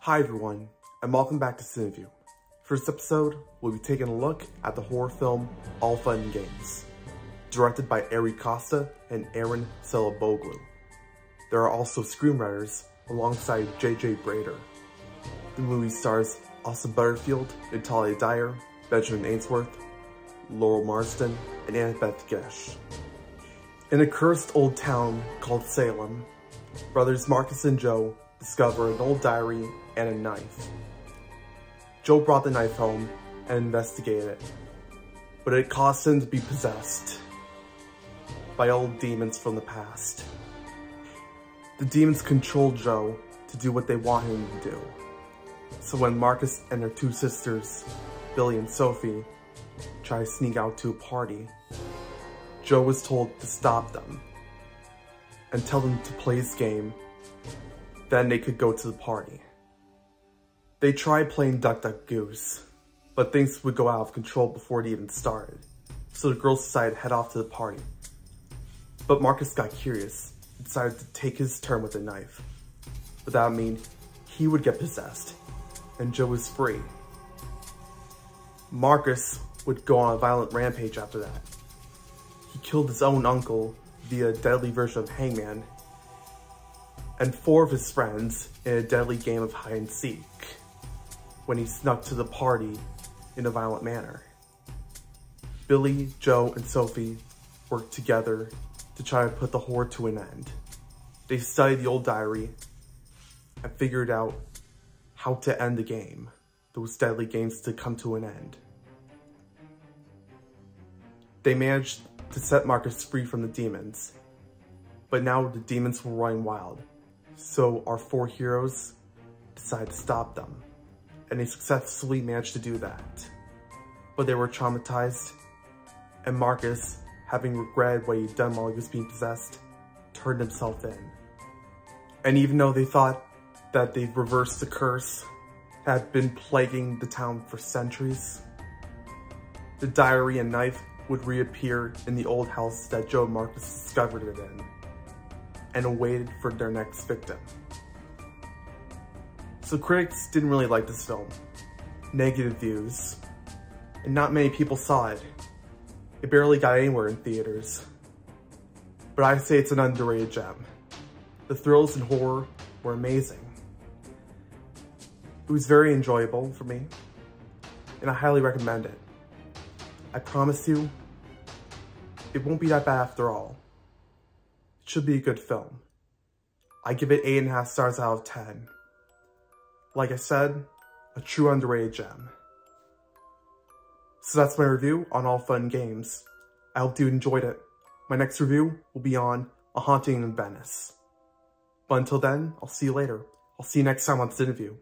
Hi everyone, and welcome back to CineView. For this episode, we'll be taking a look at the horror film All Fun and Games, directed by Ari Costa and Aaron Celeboglu. There are also screenwriters alongside J.J. Brader. The movie stars Asa Butterfield, Natalia Dyer, Benjamin Ainsworth, Laurel Marsden, and Annabeth Gish. In a cursed old town called Salem, brothers Marcus and Joe discover an old diary and a knife. Joe brought the knife home and investigated it, but it caused him to be possessed by old demons from the past. The demons control Joe to do what they want him to do. So when Marcus and their two sisters, Billy and Sophie, try to sneak out to a party, Joe was told to stop them and tell them to play his game, then they could go to the party. They tried playing Duck Duck Goose, but things would go out of control before it even started, so the girls decided to head off to the party. But Marcus got curious and decided to take his turn with the knife. But that would mean he would get possessed, and Joe was free. Marcus would go on a violent rampage after that. He killed his own uncle via a deadly version of Hangman, and 4 of his friends in a deadly game of hide and seek when he snuck to the party in a violent manner. Billy, Joe, and Sophie worked together to try to put the horror to an end. They studied the old diary and figured out how to end the game, those deadly games to come to an end. They managed to set Marcus free from the demons, but now the demons were running wild, so our 4 heroes decided to stop them, and they successfully managed to do that. But they were traumatized, and Marcus, having regretted what he'd done while he was being possessed, turned himself in. And even though they thought that they'd reversed the curse that had been plaguing the town for centuries, the diary and knife would reappear in the old house that Joe and Marcus discovered it in, and awaited for their next victim. So critics didn't really like this film. Negative views, and not many people saw it. It barely got anywhere in theaters. But I say it's an underrated gem. The thrills and horror were amazing. It was very enjoyable for me, and I highly recommend it. I promise you, it won't be that bad after all. It should be a good film. I give it 8.5 stars out of 10. Like I said, a true underrated gem. So that's my review on All Fun Games. I hope you enjoyed it. My next review will be on A Haunting in Venice. But until then, I'll see you later. I'll see you next time on CineView.